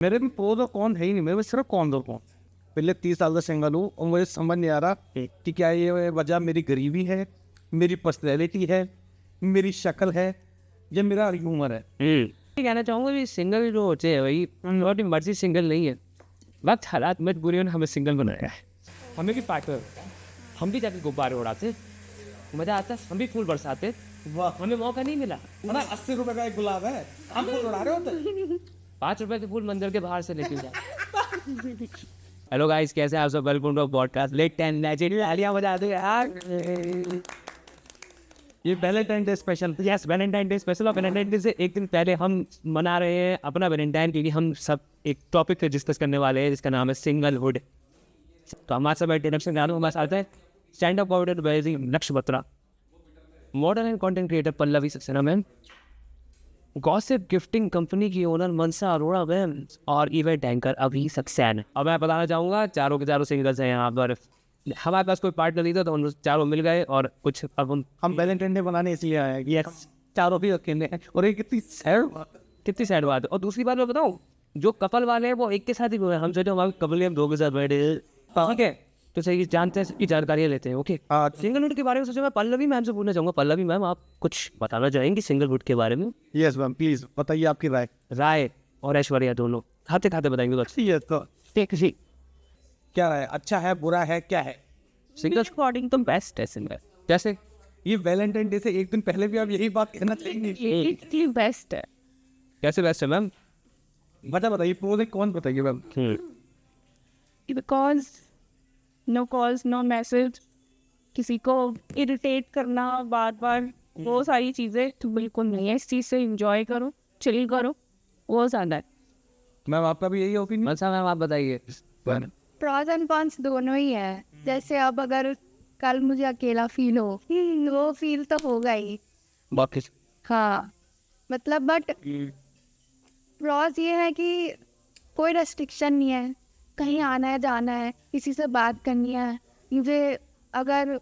मेरे में प्रोज और कौन है ही नहीं, मेरे में सिर्फ कौन और कौन। पहले 30 साल से सिंगल हूँ और मुझे समझ नहीं आ रहा कि क्या ये वजह मेरी गरीबी है, मेरी पर्सनैलिटी है, मेरी शक्ल है, या मेरा ह्यूमर है। ये कहना चाहूँगा भी सिंगल जो होते हैं भाई अपनी मर्जी सिंगल नहीं है, वक्त हालात मजबूरी ने हमें सिंगल बनाया है। हमें भी पार्टनर, हम भी जाके गुब्बारे उड़ाते, मज़ा आता, हम भी फूल बरसाते, वाह, हमें मौका नहीं मिला। 80 रुपए का एक गुलाब है, हम फूल उड़ा रहे होते। 5 रुपए के फूल मंदिर के बाहर से लेके जाए। हेलो गाइस, कैसे आप सब? Welcome to podcast let 10 legend. तालियां बजा दो यार। ये Valentine day special. Yes, Valentine day special. और वैलेंटाइन डे से एक दिन पहले हम मना रहे हैं अपना वैलेंटाइन, क्योंकि हम सब एक टॉपिक पे डिस्कस करने वाले हैं जिसका नाम है सिंगलहुड। तो हमारे सब इंट्रोडक्शन गानों हमारे साथ है स्टैंड अप कॉमेडी बाय लक्ष्य Batra, model and content creator Pallavi Saxena ma'am, gossip gifting company की ओनर मनसा अरोड़ा मैम, और इवेंट एंकर अभी सक्सेना। अब मैं बताना चाहूँगा चारों के चारों सिंगल्स हैं यहाँ पर। हमारे पास कोई पार्टनर नहीं था तो हम चारों मिल गए और कुछ अब हम वैलेंटाइन डे बनाने इसलिए आए हैं कि यस चारों भी अकेले हैं। और ये कितनी सैड बात है, कितनी सैड बात है। और दूसरी बात मैं बताऊँ, जो कपल वाले हैं वो एक के साथ ही हुए हैं। हम सोचे हमारे कपल हम 2 के साथ बैठे, ठीक है, तो सही जानते हैं, सबकी जानकारियाँ लेते हैं। ओके, सिंगलहुड के बारे में सोचा मैं पल्लवी मैम से पूछना चाहूँगा। पल्लवी मैम, आप कुछ बताना चाहेंगे सिंगलहुड के बारे में? यस मैम, प्लीज बताइए आपकी राय। राय और ऐश्वर्या दोनों खाते खाते बताएंगे तो अच्छी है तो ठीक है। क्या राय, अच्छा है, बुरा है, क्या है? सिंगल अकॉर्डिंग तो बेस्ट है सिंगल। जैसे ये वैलेंटाइन डे से एक दिन पहले भी आप यही बात कहना चाहेंगे? बेस्ट है कैसे बेस्ट है मैम? वजह बताइए, प्रोज कौन बताइए ma'am. Because no calls no message, किसी को इरिटेट करना बार बार, वो सारी चीज़ें तो बिल्कुल नहीं है। इस चीज़ से इंजॉय करो, चिल करो, वो ज़्यादा है। मैम आपका भी यही ओपिनियन? मनसा मैम आप बताइए। प्रॉस एंड कॉन्स दोनों ही है। जैसे अब अगर कल मुझे अकेला फील हो, वो फील तो होगा ही। बाकी हाँ, मतलब बट प्रॉस ये है कि कोई रेस्ट्रिक्शन नहीं है, कहीं आना है जाना है, किसी से बात करनी है मुझे। अगर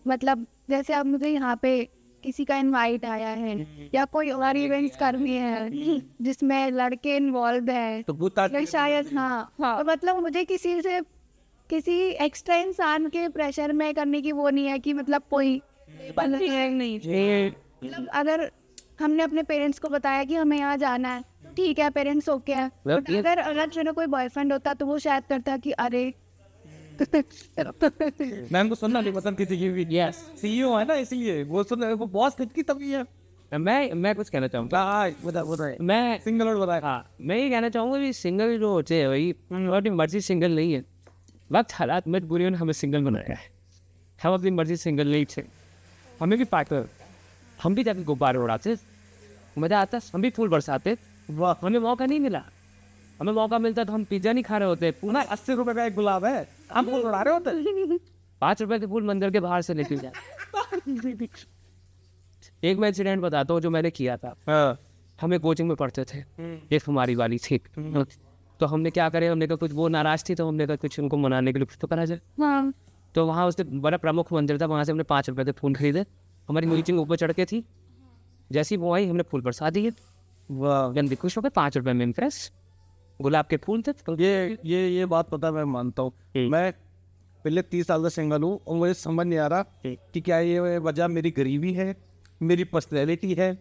मतलब जैसे अब मुझे यहाँ पे किसी का इनवाइट आया है या कोई और इवेंट्स करने हैं जिसमें लड़के इन्वॉल्व है तो भूता या शायद हाँ, तो मतलब मुझे किसी एक्स्ट्रा इंसान के प्रेशर में करने की वो नहीं है कि मतलब कोई नहीं। मतलब अगर हमने अपने पेरेंट्स को बताया कि हमें यहाँ जाना है, ठीक है, पेरेंट्स ओके है। But अगर मेरा कोई बॉयफ्रेंड होता तो वो शायद करता कि अरे मैम को सुनना नहीं पसंद किसी की भी। यस, सीईओ है ना, इसलिए वो सुन, वो बॉस की तभी है। मैं कुछ कहना चाहूँगा। मैं सिंगल बताए। हाँ, मैं ये कहना चाहूँगा भी सिंगल जो होते हैं भाई अपनी मर्जी सिंगल नहीं है, वक्त हालात मजबूरी ने हमें सिंगल बनाया है। हम अपनी मर्जी सिंगल नहीं थे, हमें भी पार्टनर, हम भी जाके गुब्बारे उड़ाते, मज़ा आता, हम भी फूल बरसाते। वाह, हमें मौका नहीं मिला। हमें मौका मिलता तो हम पिज्ज़ा नहीं खा रहे होते। 80 रुपए का एक गुलाब है, हम फूल उड़ा रहे होते। 5 रुपए के फूल मंदिर के बाहर से लेके जाए। एक मैं इंसिडेंट बताता हूँ जो मैंने किया था। हम एक कोचिंग में पढ़ते थे, एक हमारी वाली थी, तो हमने क्या करे, हमने कहा कुछ वो नाराज थी तो हमने कहा कुछ उनको मनाने के लिए कुछ तो करा जाए। हाँ, तो वहाँ उससे बड़ा प्रमुख मंदिर था, वहाँ से हमने 5 रुपए के फूल खरीदे। हमारी मीटिंग ऊपर चढ़ के थी, जैसे ही वो आई हमने फूल बरसा दिए। वाह, गंदी खुश हो गए, 5 रुपए में इम्प्रेस। गुलाब के फूल थे। तो ये बात पता, मैं मानता हूँ। मैं पहले 30 साल से सिंगल हूँ और मुझे समझ नहीं आ रहा कि क्या ये वजह मेरी गरीबी है, मेरी पर्सनैलिटी है,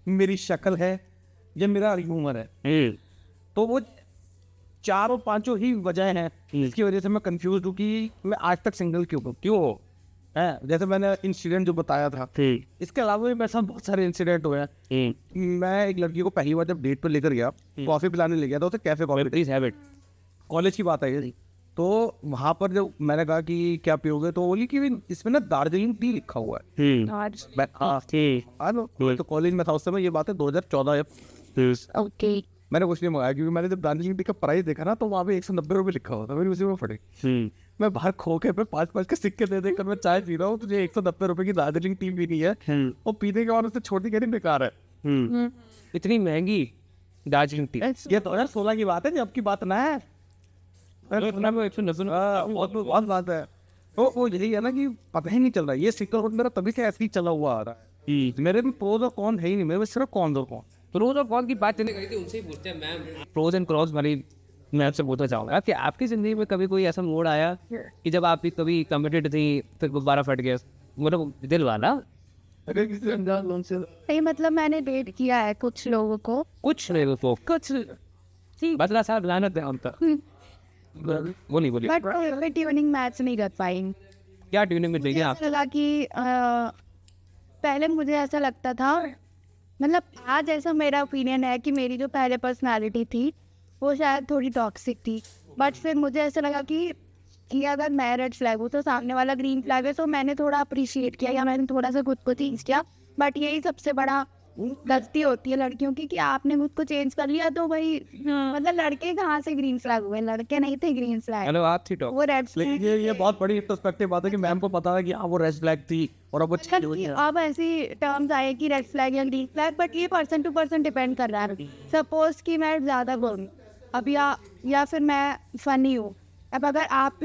मेरी शक्ल है, या मेरा ह्यूमर है। तो वो चारों पांचों ही वजह हैं जिसकी वजह से मैं कंफ्यूज हूँ कि मैं आज तक सिंगल क्यों हो। जैसे मैंने इंसिडेंट जो बताया था, इसके अलावा भी मेरे साथ बहुत सारे इंसिडेंट हुए हैं। मैं एक लड़की को पहली बार जब डेट पर लेकर गया, कॉफी पिलाने ले गया था उसे, कैफे कॉफी, कॉलेज की बात है। तो वहाँ पर जब मैंने कहा कि क्या पियोगे, तो बोली कि इसमें ना दार्जिलिंग टी लिखा हुआ है। तो कॉलेज में था उस समय, ये बात है 2014 ओके। मैंने कुछ नहीं मंगाया क्योंकि मैंने जब दार्जिलिंग टी का प्राइस देखा ना तो वहाँ पे 190 रुपये लिखा हुआ था। मैंने उसी में पड़े, मैं बाहर खो के 5-5 के सिक्के दे देकर मैं चाय पी रहा हूँ, तुझे 190 रुपये की दार्जिलिंग टी पीनी है और पीने के बाद उससे छोटी कहनी बेकार है। इतनी महंगी दार्जिलिंग टी। ये 2016 की बात है, जब की बात ना है। बहुत बात है। वो यही है ना कि पता ही नहीं चल रहा। ये सिंगलहुड मेरा तभी से ऐसे ही चला हुआ आ रहा है। मेरे में प्रोज और कौन है ही नहीं, मेरे में सिर्फ कौन और कौन। प्रोज और कॉन्स की बात चली गई थी, उनसे ही पूछते हैं मैम प्रोज एंड क्रॉस वाली। मैं आपसे पूछना चाहूँगा कि आपकी ज़िंदगी में कभी कोई ऐसा मोड़ आया कि जब आप भी कभी कमिटेड थी फिर गुब्बारा फट गया, मतलब दिल वाला? नहीं मतलब मैंने डेट किया है कुछ लोगों को, कुछ नहीं तो कुछ बदला साहब लानत है हम तक। बोलिए बोलिए, बट मैं ट्यूनिंग मैच नहीं कर पाई। क्या ट्यूनिंग में चाहिए आप? ऐसा लगा कि पहले मुझे ऐसा लगता था, मतलब आज ऐसा मेरा ओपिनियन है कि मेरी जो पहले पर्सनालिटी थी वो शायद थोड़ी टॉक्सिक थी, बट फिर मुझे ऐसा लगा कि अगर मैं रेड फ्लैग हूँ तो सामने वाला ग्रीन फ्लैग है, तो मैंने थोड़ा अप्रिशिएट किया या मैंने थोड़ा सा खुद को चेंज किया। बट यही सबसे बड़ा गलती होती है लड़कियों की कि आपने खुद को चेंज कर लिया तो भाई मतलब लड़के कहाँ से ग्रीन फ्लैग हुए, लड़के नहीं थे ग्रीन फ्लैग, हेलो आप थी टॉप। वो रेड लेकिन फ्लैग। ये बहुत बड़ी पर्सपेक्टिव बात है कि मैम को पता है कि हाँ वो रेड फ्लैग थी और अब वो change हुई है। अब ऐसी टर्म्स आए कि रेड फ्लैग या ग्रीन फ्लैग, बट ये पर्सन टू पर्सन डिपेंड कर रहा है। सपोज कि मैं ज़्यादा बोलूँ अब या फिर मैं फनी हूँ, अब अगर आप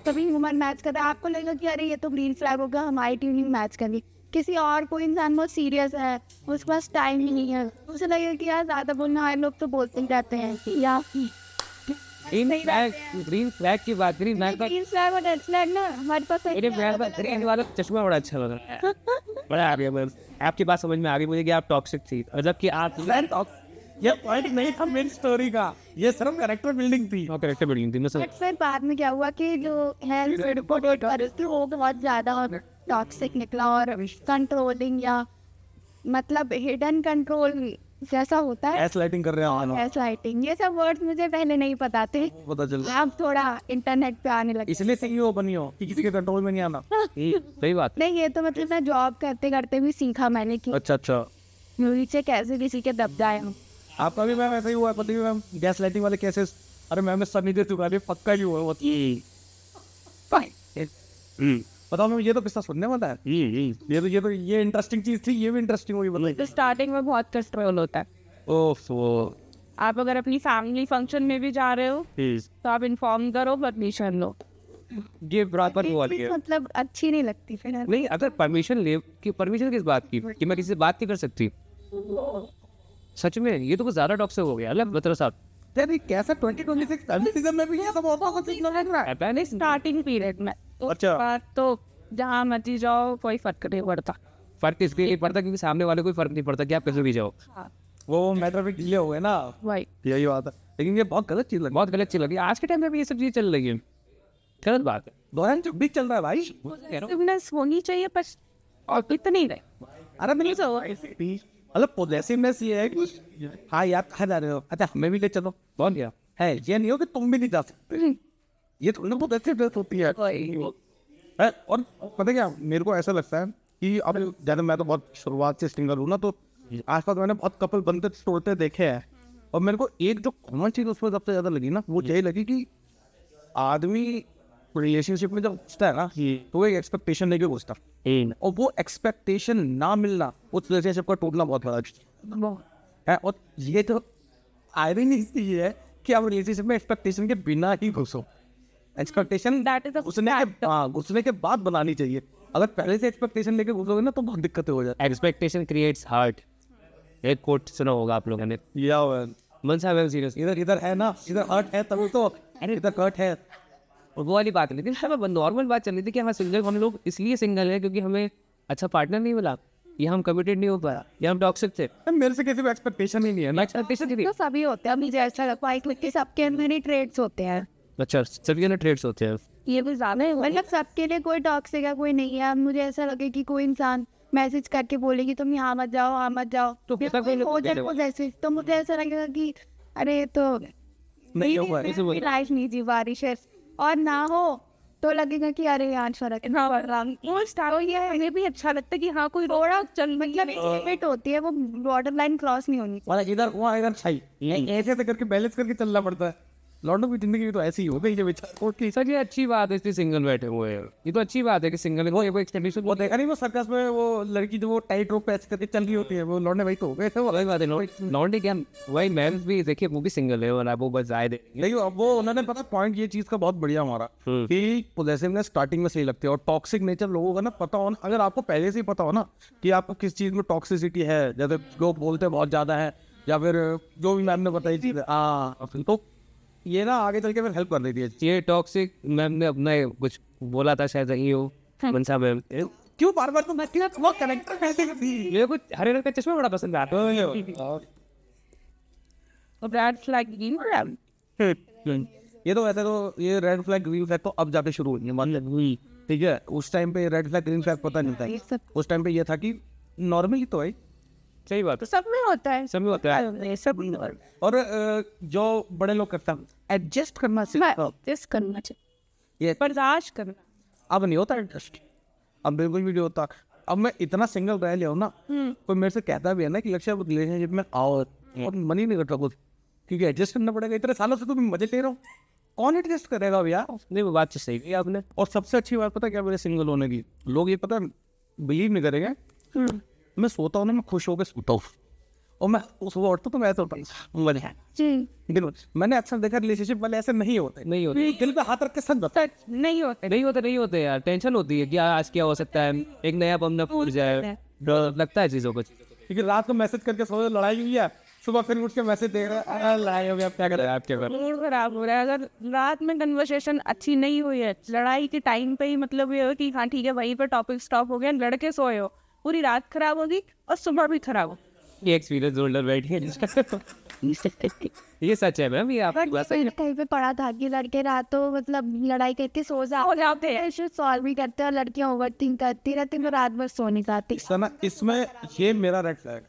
कभी ह्यूमन मैच कर रहे हैं, आपको लगेगा कि अरे ये तो ग्रीन फ्लैग होगा, हमारी ट्यूनिंग मैच कर रही। किसी और कोई इंसान बहुत सीरियस है, उसके पास टाइम ही नहीं है, उसे लगेगा कि यार ज़्यादा बोलना है, लोग तो बोलते ही रहते हैं या ग्रीन फ्लैग की बात, ग्रीन फ्लैग ग्रीन फ्लैग और रेड फ्लैग ना हमारे पास मेरे ग्रीन वाला चश्मा बड़ा अच्छा लग रहा है, बड़ा आ गया बस। आपकी बात समझ में आ गई मुझे कि आप टॉक्सिक थी, और जबकि आप ये पॉइंट नहीं था मेन स्टोरी का, ये सिर्फ कैरेक्टर बिल्डिंग थी। कैरेक्टर बिल्डिंग थी। मैं बट फिर बाद में क्या हुआ कि जो है वो बहुत ज़्यादा टॉक्सिक निकला और कंट्रोलिंग या मतलब हिडन कंट्रोल जैसा होता है, एस लाइटिंग कर रहे हैं हाँ, गैसलाइटिंग, ये सब वर्ड्स मुझे पहले नहीं पता थे, पता चल अब थोड़ा इंटरनेट पे आने लगे। इसलिए सीईओ बनी हो कि किसी के कंट्रोल में नहीं आना। सही बात है। नहीं ये तो मतलब मैं जॉब करते करते भी सीखा मैंने कि अच्छा अच्छा, नीचे कैसे किसी के दब जाए हम। आपका भी मैम ऐसा ही हुआ? पता नहीं मैम गैस लाइटिंग वाले केसेस, अरे मैम सनी दे चुका है, पक्का ही हुआ वो। बताओ मैम, ये तो किस्सा सुनने वाला है। ये इंटरेस्टिंग चीज थी, ये भी इंटरेस्टिंग हुई बताइए। तो स्टार्टिंग में बहुत कंट्रोल होता है। ओह आप अगर अपनी फैमिली फंक्शन में भी जा रहे हो तो आप इन्फॉर्म करो, परमिशन लो। ये प्रॉपर वो वाली है। मतलब अच्छी नहीं लगती फिर। नहीं, अगर परमिशन ले कि परमिशन किस बात की कि मैं किसी से बात नहीं कर सकती, सच में ये तो कुछ ज्यादा टॉक्सिक हो गया। अलग बता साहब, यार ये कैसा 2026 फैमिली सीजन में भी ये सब होता है? कुछ लग रहा है। पहले स्टार्टिंग पीरियड में अच्छा। उसके बाद तो जहाँ मर्जी जाओ कोई फर्क नहीं पड़ता। फर्क इसलिए नहीं पड़ता क्योंकि सामने वाले को फर्क नहीं पड़ता कि आप कैसे भी जाओ। वो मैटर भी डिले हो गए ना, वही यही बात है। लेकिन ये बहुत गलत चीज लगी, बहुत गलत चीज लगी। आज के टाइम में भी ये सब चीजें चल रही है, गलत बात है। 2026 चल रहा है भाई। पॉजिटिवनेस होनी चाहिए बस, और इतनी नहीं। अरे मैंने मतलब पॉजिटिवनेस ये है कि हाँ यार कहाँ जा रहे हो, अच्छा हमें भी ले चलो, कौन गया है ये नहीं हो कि तुम भी नहीं जा सकते। ये थोड़ी ना पॉजिटिवनेस होती है। और पता क्या, मेरे को ऐसा लगता है कि अब ज़्यादा मैं तो बहुत शुरुआत से सिंगल हूँ ना, तो आसपास मैंने बहुत कपल बनते तोड़ते देखे हैं, और मेरे को एक जो कॉमन चीज़ उसमें सबसे ज़्यादा लगी ना, वो यही लगी कि आदमी रिलेशनशिप में जब घुसता है ना तो वो एक एक्सपेक्टेशन लेके घुसता है, और वो एक्सपेक्टेशन ना मिलना उस रिलेशनशिप का टूटना बहुत बड़ा है। और ये तो आयरनी ये है कि आप रिलेशनशिप में एक्सपेक्टेशन के बिना ही घुसो। एक्सपेक्टेशन That is a घुसने के बाद बनानी चाहिए। अगर पहले से एक्सपेक्टेशन लेके घुसोगे ना तो बहुत दिक्कतें हो जाए। एक्सपेक्टेशन क्रिएट्स हार्ट, एक कोट सुना होगा आप लोगों ने। या मन साहब सीरियस, इधर है ना, इधर हर्ट है तभी तो, अरे इधर हर्ट है। और वो वाली बात नहीं थी, हमें नॉर्मल बात चल रही थी कि हाँ सिंगल, हम लोग इसलिए सिंगल है क्योंकि हमें अच्छा पार्टनर नहीं मिला, या हम कमिटेड नहीं हो पाया, या हम टॉक्सिक थे। मेरे से किसी को एक्सपेक्टेशन ही नहीं है ना। एक्सपेक्टेशन थी। तो सभी होते हैं, मुझे ऐसा लगता है कि सबके अंदर ही ट्रेड्स होते हैं। अच्छा, सभी ना ट्रेड्स होते हैं। ये भी ज्यादा है। मतलब सबके लिए कोई टॉक्सिक है कोई नहीं है। अब मुझे ऐसा लगे कि कोई इंसान मैसेज करके बोलेगी तुम यहाँ मत जाओ, वहाँ मत जाओ, तो या पता कोई कोई हो जाए मैसेज, तो मुझे ऐसा लगेगा कि अरे तो नहीं हुआ है। लाइफ नहीं जी बारिश है, और ना हो तो लगेगा कि अरे यार फर्क है। वो स्टारो ये है, हमें भी अच्छा लगता है कि हाँ कोई थोड़ा चल मतलब लिमिट होती है, वो बॉर्डर लाइन क्रॉस नहीं होनी चाहिए। इधर वहाँ इधर छाई ऐसे करके बैलेंस करके चलना पड़ता है। लौंडों की जिंदगी भी तो ऐसी ही हो गई है बेचारे। सर ये अच्छी बात है इसलिए सिंगल बैठे हुए हैं, ये तो अच्छी बात है कि सिंगल है, वो एक्सपेक्टेशन वो देखा नहीं वो सर्कस में वो लड़की जो वो टाइट रोप पे ऐसे करके चल रही होती है, वो लौंडे भाई तो हो गए थे वो। वही बात है, लॉन्डे क्या वही मैम भी देखिए वो भी सिंगल है और वो बस आए देंगे। नहीं अब वो उन्होंने पता पॉइंट ये चीज का बहुत बढ़िया हमारा कि पॉजिटिवनेस स्टार्टिंग में सही लगती है और टॉक्सिक नेचर लोगों का ना पता हो ना, अगर आपको पहले से ही पता हो ना कि आपको किस चीज में टॉक्सिसिटी है, जैसे लोग बोलते बहुत ज्यादा है या फिर जो भी मैम ने बताई चीज तो ये ना आगे चल के फिर हेल्प कर देती है। ये टॉक्सिक मैम ने अपना कुछ बोला था शायद यही हो मनसा मैम, क्यों बार बार तो मतलब वो करेक्टर कहते थी मेरे को हरे रंग का चश्मा बड़ा पसंद आता है। Red flag green flag. ये तो वैसे तो ये रेड फ्लैग ग्रीन फ्लैग तो अब जाके शुरू हुई है मतलब हुई, ठीक है। उस टाइम पे रेड फ्लैग ग्रीन फ्लैग पता नहीं था, उस टाइम पे ये था कि नॉर्मली तो है, सही बात है, सब में होता है, सब में होता है। सब में होता है। और जो बड़े लोग करते हैं एडजस्ट करना सीखो, एडजस्ट करना चाहिए, ये बर्दाश्त करना। अब नहीं होता एडजस्ट, अब बिल्कुल भी नहीं होता। अब मैं इतना सिंगल रह लिया हूँ ना, कोई मेरे से कहता भी है ना कि लक्ष्य रिलेशनशिप में आओ और मन ही नहीं करता कुछ, क्योंकि एडजस्ट करना पड़ेगा। इतने सालों से तुम मजे ले रहा हूँ, कौन एडजस्ट करेगा भैया। नहीं वो बात तो सही है आपने। और सबसे अच्छी बात पता क्या मेरे सिंगल होने की, लोग ये पता बिलीव नहीं करेंगे, मैं सोता हूँ ना मैं खुश होकर सोता हूँ और मैं सुबह उठता तो मैं ऐसा होता हूँ लेकिन मैंने अक्सर देखा रिलेशनशिप वाले ऐसे नहीं होते, नहीं होते, दिल पे हाथ रख के सच बता नहीं होते, नहीं होते यार, टेंशन होती है कि आज क्या हो सकता है, एक नया बम न फूट जाए, डर लगता है चीज़ों को। क्योंकि रात को मैसेज करके सो लड़ाई हुई है, सुबह फिर उठ के मैसेज दे रहा है लड़ाई हो गया, आप क्या कर रहे हैं, आप क्या कर रहे हैं। मूड खराब हो रहा है। अगर रात में कन्वर्सेशन अच्छी नहीं हुई है, लड़ाई के टाइम पे ही मतलब ये हो कि हाँ ठीक है वहीं पर टॉपिक स्टॉप हो गया, लड़के सोए हो, पूरी रात खराब होगी और सुबह भी खराब हो। ये एक्सपीरियंस होल्डर बैठी है ये सच है मैम, ये आपकी बात सही है। कहीं पे पढ़ा था कि लड़के रातों मतलब लड़ाई करके सो जाते हैं, सॉल्व भी करते हैं और लड़कियां ओवर थिंक करती रहती हैं, रात भर सो नहीं पाती। सना इसमें ये मेरा रेड फ्लैग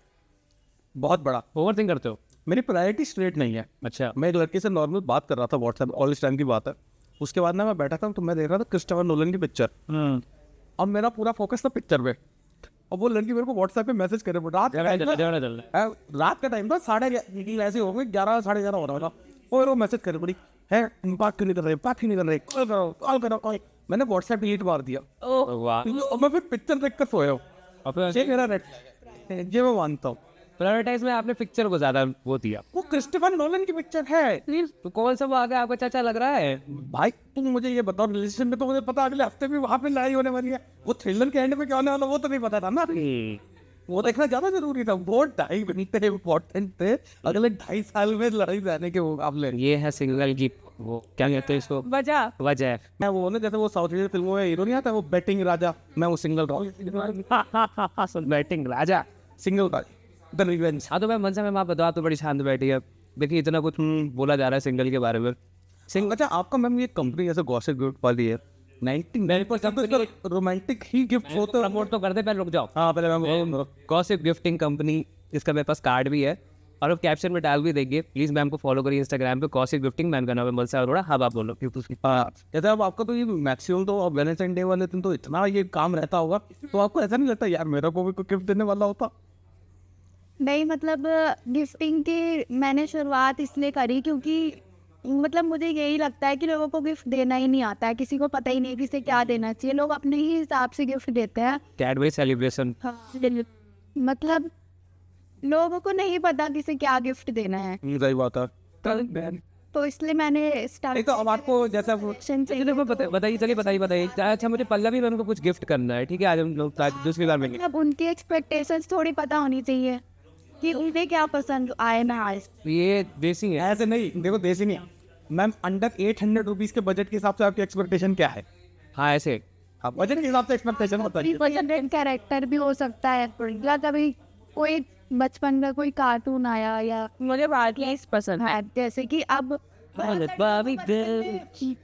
बहुत बड़ा, ओवर थिंक करते हो? मेरी प्रायोरिटी स्ट्रेट नहीं है। अच्छा, मैं एक लड़के से नॉर्मल बात कर रहा था व्हाट्सएप, कॉलेज टाइम की बात है। उसके बाद ना मैं बैठा था तो मैं देख रहा था क्रिस्टोफर नोलन की पिक्चर, अब मेरा पूरा फोकस था पिक्चर पे, और वो लड़की मेरे को व्हाट्सएप पे मैसेज करे, रात का टाइम था 11:30 ऐसे हो गए, 11 साढ़े 11 हो रहा था, और वो मैसेज करे बड़ी है बात क्यों नहीं कर रहे, बात क्यों नहीं कर रहे, कॉल करो कॉल। मैंने व्हाट्सएप डिलीट मार दिया वाह। और मैं फिर पिक्चर देख कर सोया हूँ। ये मेरा रेड फ्लैग है, ये मैं मानता हूँ। प्रायोरिटाइज में आपने पिक्चर को ज्यादा वो दिया। वो क्रिस्टोफर नोलन की पिक्चर है, तो कौन सा वो आगे आपका चाचा लग रहा है? भाई तुम मुझे ये बताओ, रिलेशन में तो मुझे पता अगले हफ्ते भी वहां पे लड़ाई होने वाली है, वो थ्रिलर के एंड में क्या होने वाला वो तो नहीं पता था ना, वो देखना ज्यादा जरूरी था। वो 2.5 घंटे इम्पोर्टेंट थे अगले 2.5 साल में लड़ाई रहने के मुकाबले। ये है सिंगल की वो क्या कहते हैं इसको, वजह मैं वो ना जैसे वो साउथ इंडियन फिल्मों में हीरो नहीं आता वो बैटिंग राजा, मैं वो सिंगल रहा, batting Raja, single Raja the revenge. हाँ तो मैं मनसा मैम आप बताओ तो बड़ी शांत बैठी है, देखिए इतना कुछ बोला जा रहा है सिंगल के बारे में। अच्छा आपका मैम ये कंपनी जैसे गॉसिप गिफ्ट वाली है 99% रोमांटिक ही गिफ्ट होते हैं। प्रमोट तो करते, पहले रुक जाओ। हाँ पहले मैम गॉसिप गिफ्टिंग कंपनी, इसका मेरे पास कार्ड भी है और अब कैप्शन में डाल भी देंगे, प्लीज मैम को फॉलो करिए इंस्टाग्राम पे, गॉसिप गिफ्टिंग, मैम का नाम है मनसा अरोड़ा। हाँ आप बोलो। जैसे अब आपका तो ये मैक्सिमम तो वैलेंटाइन डे वाले दिन तो इतना ये काम रहता होगा, तो आपको ऐसा नहीं लगता यार मेरा को भी कोई गिफ्ट देने वाला होता? नहीं मतलब गिफ्टिंग की मैंने शुरुआत इसलिए करी क्योंकि मतलब मुझे यही लगता है कि लोगों को गिफ्ट देना ही नहीं आता है, किसी को पता ही नहीं किसे क्या देना चाहिए, लोग अपने ही हिसाब से गिफ्ट देते हैं। कैडबरी सेलिब्रेशन, मतलब लोगों को नहीं पता किसे क्या गिफ्ट देना है, सही बात है। तो इसलिए मैंने स्टार्ट। तो अब आपको जैसा बताइए। अच्छा मुझे पल्लवी मैम को कुछ गिफ्ट करना है, ठीक है, आज हम लोग दूसरी बार मिलेंगे। मतलब उनकी एक्सपेक्टेशंस थोड़ी पता होनी चाहिए कि उन्हें क्या पसंद आए ना आए। ये देसी है, ऐसे नहीं, देखो देसी नहीं मैम, अंडर 800 रुपीज के बजट के हिसाब से आपकी एक्सपेक्टेशन क्या है? हाँ ऐसे हाँ बजट के हिसाब से एक्सपेक्टेशन बताइए। कैरेक्टर भी हो सकता है, या कभी कोई बचपन का कोई कार्टून आया या मुझे बार्बीज पसंद है, जैसे कि अब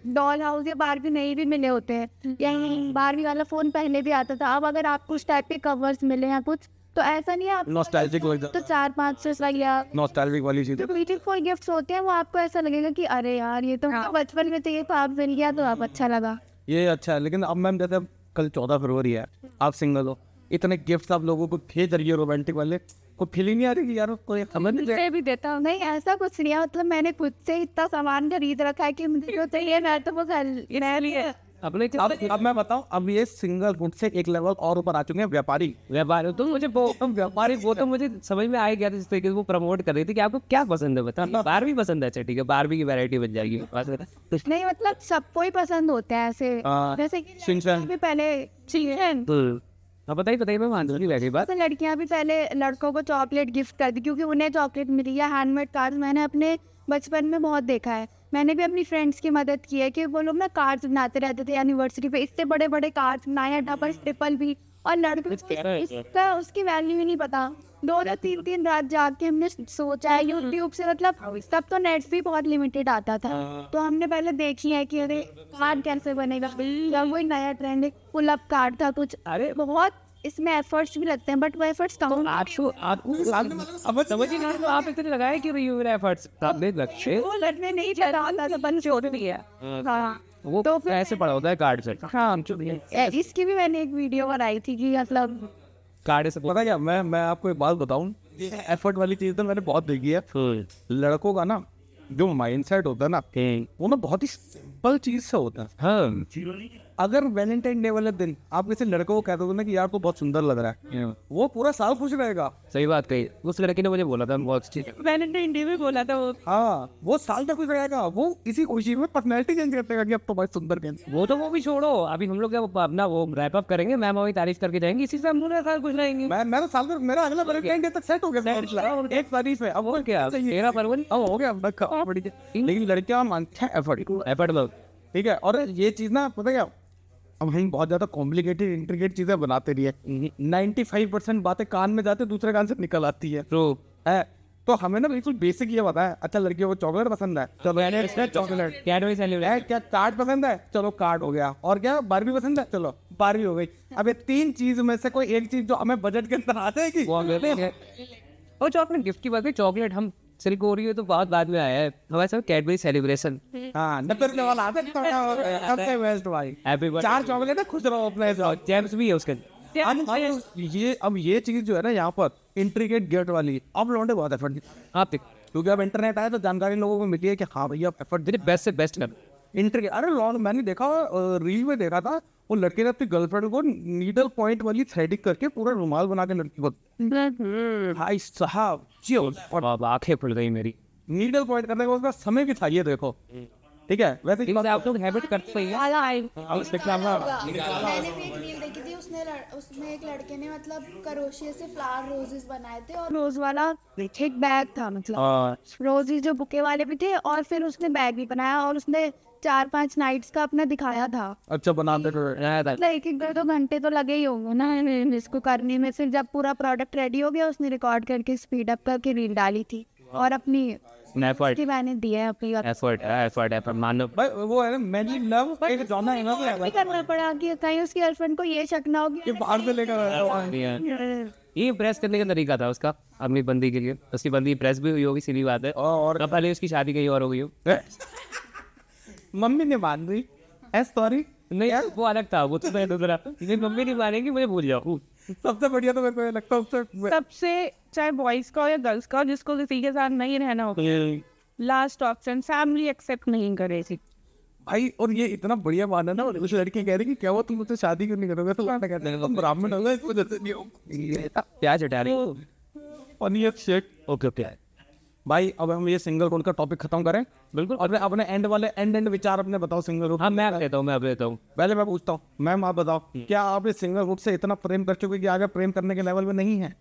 डॉल हाउस या बारबी नहीं भी मिले होते हैं, या बारबी वाला फोन पहले भी आता था, अब अगर आपको उस टाइप के कवर्स मिले या कुछ तो ऐसा नहीं है आप नॉस्टैल्जिक तो 400-500 या नॉस्टैल्जिक वाली चीज जो ब्यूटीफुल गिफ्ट्स होते हैं वो आपको ऐसा लगेगा कि अरे यार ये तो बचपन में चाहिए, तो आप मिल गया तो आप अच्छा लगा, ये अच्छा है। लेकिन अब मैम जैसे कल 14 फरवरी है, आप सिंगल हो, इतने गिफ्ट्स आप लोगों को भेज रही है रोमांटिक वाले, कोई फील ही नहीं आ रही कि यार कोई समझ नहीं रहा। मुझे भी देता हूँ। नहीं ऐसा कुछ नहीं है, मतलब मैंने खुद से इतना सामान खरीद रखा है कि मुझे जो चाहिए मैं तो वो ले लिया। अपने अब मैं बताऊं, अब ये सिंगल हुड से एक लेवल और ऊपर आ चुके हैं व्यापारी। व्यापार तो मुझे व्यापारी वो तो मुझे समझ में आ ही गया था, जिस तरीके से वो प्रमोट कर रही थी कि आपको क्या पसंद है बता। बारबी पसंद है, अच्छा ठीक है, बारबी की वैरायटी बन जाएगी बस। नहीं मतलब सबको ही पसंद होते हैं ऐसे, जैसे कि शिनचैन। भी पहले चिकन, हाँ बताइए मैं मान नहीं बैठी बात। तो लड़कियां भी पहले लड़कों को चॉकलेट गिफ्ट करती क्योंकि उन्हें चॉकलेट मिली है। हैंडमेड कार्ड्स मैंने अपने बचपन में बहुत देखा है। मैंने भी अपनी फ्रेंड्स की मदद की है कि वो लोग ना कार्ड्स बनाते रहते थे एनिवर्सरी पे, इतने बड़े बड़े कार्ड्स बनाए, डबल ट्रिपल भी। और लड़कों को इसका उसकी वैल्यू ही नहीं पता। 2-3 रात जाके हमने सोचा है यूट्यूब से, मतलब तब तो नेट भी बहुत लिमिटेड आता था, तो हमने पहले देखी है कि अरे कार्ड कैसे बनेगा। जब वही नया ट्रेंड पुल अप कार्ड था कुछ, अरे बहुत इसमें एफर्ट्स भी लगते हैं, बट वो एफर्ट्स कम। आपको समझ ही नहीं तो आप इतने लगाए क्यों रही हो मेरा एफर्ट्स? लक्ष्य वो लड़ने नहीं चला होता था, बंद छोड़ दिया। हाँ वो तो फिर- ऐसे पड़ा होता है कार्ड से। हाँ इसकी भी मैंने एक वीडियो बनाई थी कि मतलब कार्ड से पता क्या, मैं आपको एक बात बताऊं, एफर्ट वाली चीज तो मैंने बहुत देखी है। लड़कों का ना जो माइंडसेट होता है ना, वो ना बहुत ही सिंपल चीज से होता है। हाँ अगर वैलेंटाइन डे वाले दिन आप किसी लड़के को कहते हो ना कि यार तो बहुत सुंदर लग रहा है, वो पूरा साल खुश रहेगा। सही बात कही, उस लड़के ने मुझे बोला था बहुत अच्छी। वैलेंटाइन डे में बोला था वो। हाँ वो साल तक खुश रहेगा, वो इसी खुशी में पर्सनैलिटी चेंज कर देगा कि अब तो बहुत सुंदर है। वो तो वो भी छोड़ो, अभी हम लोग क्या अपना वो रैप अप करेंगे, मैम अभी तारीफ करके जाएंगे, इसी से हम पूरे साल खुश रहेंगे। मैं तो साल भर, मेरा अगला वैलेंटाइन डे तक सेट हो गया, एक तारीख है। अब और क्या 13 फरवरी अब हो गया, अब रखा बड़ी। लेकिन लड़कियां मानते हैं एफर्ट, एफर्ट ठीक है। और ये चीज ना पता क्या, अब हम बहुत ज्यादा कॉम्प्लिकेटेड इंट्रिकेट चीजें बनाते रही है। 95% बातें कान में जाते दूसरे कान से निकल आती है। तो हमें ना बिल्कुल बेसिक ये पता है, अच्छा लड़कियों को चॉकलेट पसंद है, चलो चॉकलेट। कैडबरी सेलिब्रेट क्या कार्ड पसंद है, चलो कार्ड हो गया। और क्या बारबी पसंद है, चलो बारबी हो गई। अब ये 3 चीज में से कोई एक चीज जो हमें बजट के अंदर आ जाएगी वो हम लेते हैं। और चॉकलेट गिफ्ट की बात है, चॉकलेट हम सिल्क हो रही है तो बहुत बाद में आया है हमारे साथ कैडबरी सेलिब्रेशन। हाँ 90 रुपये वाला आता है, सबसे बेस्ट भाई। हैप्पी 4 चॉकलेट है, खुश रहो अपने साथ। जेम्स भी है उसके। अब ये चीज जो है ना यहाँ पर इंट्रिकेट गेट वाली, अब लौंडे बहुत एफर्ट, आप देख क्योंकि अब इंटरनेट आया तो जानकारी लोगों को मिली है कि हाँ भैया एफर्ट तेरे बेस्ट से बेस्ट कर। इंट्रिकेट। अरे लॉन्ग मैंने देखा, रील में देखा था, वो लड़के ने अपनी गर्लफ्रेंड को नीडल पॉइंट वाली थ्रेडिंग करके पूरा रुमाल बना के लड़की को, भाई साहब जी, अब आंखें खुल गई मेरी। नीडल पॉइंट करने का उसका समय भी था, ये देखो। ठीक है, वैसे लेकिन आप लोग हैबिट करते ही हैं। मैंने भी एक रील देखी थी, उसमें एक लड़के ने मतलब करोशिये से फ्लावर रोजेस बनाए थे और रोज वाला एक बैग था, मतलब रोजेस जो बुके वाले भी थे, और फिर उसने बैग भी बनाया और उसने 4-5 नाइट्स का अपना दिखाया था। अच्छा बना दे मतलब 1-2 घंटे तो लगे ही होंगे ना इसको करने में। फिर जब पूरा प्रोडक्ट रेडी हो गया उसने रिकॉर्ड करके स्पीड अप करके रील डाली थी और अपनी एफर्ट मैंने दिया है अपनी। एफर्ट मानो भाई वो है ना मैनली लव एक जॉना है ना, भी करना पड़ा कि कहीं उसकी गर्लफ्रेंड को ये शक ना हो ये कि बाहर से लेकर आया। ये प्रेस करने का तरीका था उसका अपनी बंदी के लिए। उसकी बंदी प्रेस भी हुई होगी, सीधी बात है। और अब पहले उसकी शादी कहीं और हो गई हो। मम्मी ने मान दी, सॉरी नहीं यार वो अलग था, वो तो मैं दूसरा। ये मम्मी नहीं मानेंगी, मुझे भूल जाओ। सबसे बढ़िया तो मेरे को ये लगता है उससे सबसे चाहे बॉयज का हो या गर्ल्स का हो, जिसको किसी के साथ नहीं रहना हो, लास्ट ऑप्शन फैमिली एक्सेप्ट नहीं करेगी भाई। और ये इतना बढ़िया माना ना, उस लड़की कह रही कि क्या वो तुम मुझसे शादी क्यों नहीं करोगे, तो मैं कहते हैं तुम ब्राह्मण हो गए इस वजह से नहीं हो। प्याज हटा रही। Funniest shit. ओके ओके भाई अब हम ये सिंगल हुड का टॉपिक खत्म करें। बिल्कुल। और अपने एंड वाले एंड विचार अपने बताओ सिंगल हुड। हाँ मैं देता हूँ, मैं अब देता हूँ। पहले मैं पूछता हूँ, मैम आप बताओ, क्या आप इस सिंगल हुड से इतना प्रेम कर चुके कि आगे प्रेम करने के लेवल में नहीं है?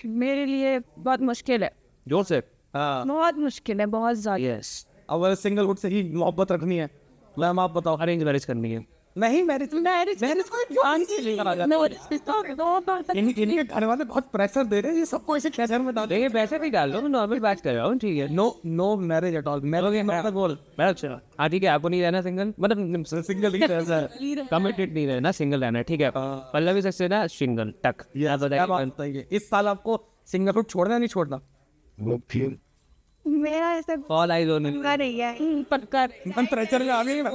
मेरे लिए बहुत मुश्किल है, जोर से। हाँ। बहुत मुश्किल है, बहुत ज्यादा। यस। अब सिंगल हुड से ही मोहब्बत रखनी है, मैम आप बताओ। अरेंज मैरिज करनी है। नहीं मैरिज को जान से लेकर आ जाता है। इनके घर वाले बहुत प्रेशर दे रहे हैं, ये सबको ऐसे प्रेशर में डाल। देखिए पैसे भी डाल दो, मैं नॉर्मल बात कर रहा हूँ, ठीक है। No marriage at all, marriage not the goal. अच्छा हाँ ठीक है, आपको नहीं रहना सिंगल, मतलब सिंगल ही रहना, कमिटेड नहीं रहना, सिंगल रहना, ठीक है। पल्लवी सक्सेना सिंगल टक। इस साल आपको सिंगल हुड छोड़ना नहीं छोड़ना? मेरा ऐसा ऑल आइज ऑन पक्का नहीं है। पक्का मन प्रेशर में आ गई ना।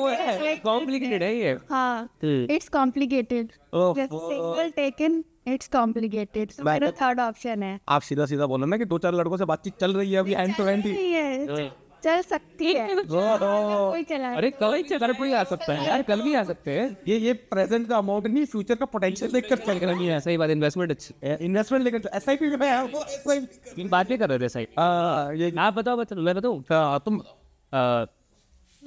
कॉम्प्लिकेटेड है ये। हाँ it's complicated. Single taken it's complicated, तो मैं- मेरा थर्ड ऑप्शन है। आप सीधा सीधा बोलो ना कि 2-4 लड़कों से बातचीत चल रही है अभी हैंड टू हैंड ही। नहीं है, चल सकती है, कोई चला। अरे कल कोई आ सकता है यार, कल भी आ सकते हैं। ये प्रेजेंट का अमाउंट नहीं, फ्यूचर का पोटेंशियल देखकर चल रहा नहीं सही बात, इन्वेस्टमेंट अच्छी इन्वेस्टमेंट लेकर SIP में है वो SIP। बात भी कर रहे थे सही। ये आप बताओ मैं बताऊँ। तुम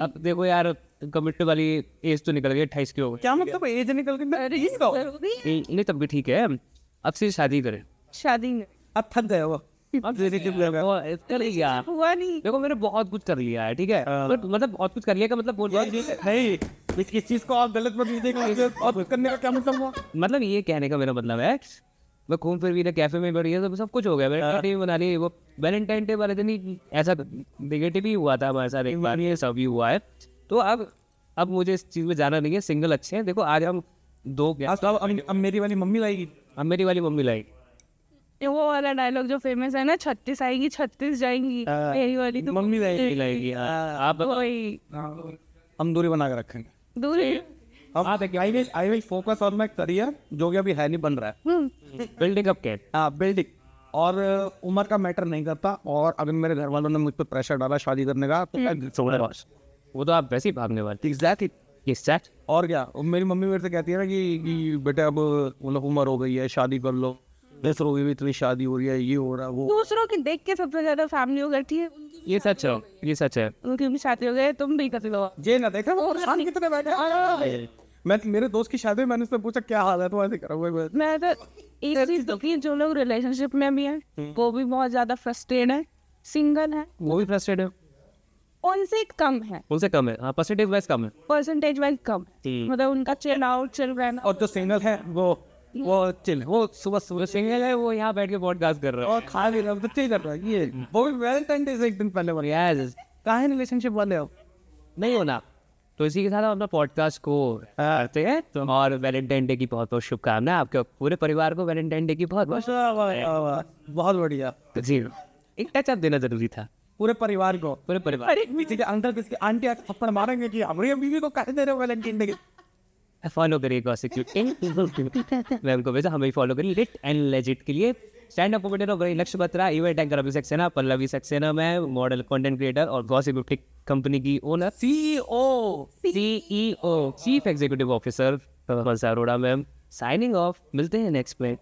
अब देखो यार, कमिट वाली एज तो निकल गई, 28 की हो गई। क्या मतलब एज निकल के जरूरी है नहीं तब भी ठीक है, अब से शादी करें। शादी में अब थक गए वो अब कर लिया। हुआ नहीं। देखो मैंने बहुत कुछ कर लिया है, ठीक है, बट मतलब बहुत कुछ कर लिया का मतलब नहीं, इस चीज को आप गलत मत लीजिएगा और कुछ करने का क्या मतलब हुआ। मतलब ये कहने का मेरा मतलब है, मैं घूम फिर भी ना कैफे में बढ़िया, तो सब कुछ हो गया। वैलेंटाइन डे बना ली, वो वैलेंटाइन डे वाले दिन ही ऐसा नेगेटिव ही हुआ था हमारे साथ एक बार, ये सब ही हुआ है। तो अब मुझे इस चीज़ में जाना नहीं है, सिंगल अच्छे हैं। देखो आज हम दो अब मेरी वाली मम्मी लाएगी। अब मेरी वाली मम्मी लाई, वो वाला डायलॉग जो फेमस है ना, 36 आएगी 36 जाएंगी, मेरी वाली तो मम्मी लाएगी। लाएगी। आप वही हम दूरी बना के रखेंगे। दूरी। I will focus on my career, जो कि अभी है नहीं, बन रहा है। Building up cat. हाँ, बिल्डिंग। और उम्र का मैटर नहीं करता। और अगर मेरे घर वालों ने मुझ पर प्रेशर डाला शादी करने का तो वो तो आप वैसे ही भागने वाले। एग्जैक्टली। ये सच। और क्या, मेरी मम्मी मेरे से कहती है ना कि बेटा अब मतलब उम्र हो गई है, शादी कर लो, दस हो गई, इतनी शादी हो रही है, ये हो रहा है वो। दूसरों की देख के सबसे ज्यादा फैमिली वो करती है, ये सच है, ये सच है। उनकी भी शादी हो गई, तुम भी कर लो। ये ना देखा वो परेशान कितने बैठे। मैं मेरे दोस्त की शादी में मैंने उससे पूछा क्या हाल है, तो ऐसे करा हुआ है। मैं तो एक चीज देखी है, जो लोग रिलेशनशिप में भी हैं वो भी बहुत ज्यादा फ्रस्ट्रेटेड है, सिंगल है, वो भी फ्रस्ट्रेट है, उनसे कम है, उनसे कम है। हाँ, परसेंटेज वाइज कम है। परसेंटेज वाइज कम है, मतलब उनका चिल आउट चिल रहना। और जो सिंगल है वो चिल, वो सुबह सुबह सिंगल है, वो यहाँ बैठ के पॉडकास्ट कर रहा है। और खा भी रहा है, बच्चे कर रहा है ये, वो भी वैलेंटाइन डे से एक दिन पहले बन गया। यस, कहाँ है रिलेशनशिप वाले हो? नहीं होना। तो इसी के साथ हम अपना पॉडकास्ट को करते हैं। तो और वैलेंटाइन डे की बहुत बहुत शुभकामनाएं आपके पूरे परिवार को। वैलेंटाइन डे की बहुत बहुत बहुत बढ़िया। जी, एक टच अप देना जरूरी था पूरे परिवार को। पूरे परिवार। किसी के अंकल, किसी की आंटी आके थप्पड़ मारेंगे कि हमारी बीवी को कैसे दे रहे हो वैलेंटाइन डे। फॉलो करिए गॉसिप मैं उनको भेजा, हमें फॉलो करिए लिट एंड लेजिट के लिए। स्टैंड अप कॉमेडियन और लक्ष्य बत्रा, इवेंट एंकर अभी सक्सेना, पल्लवी सक्सेना, मैं मॉडल कंटेंट क्रिएटर और गॉसिप कंपनी की owner, CEO chief executive officer Arora ma'am. Signing off. मिलते हैं नेक्स्ट में।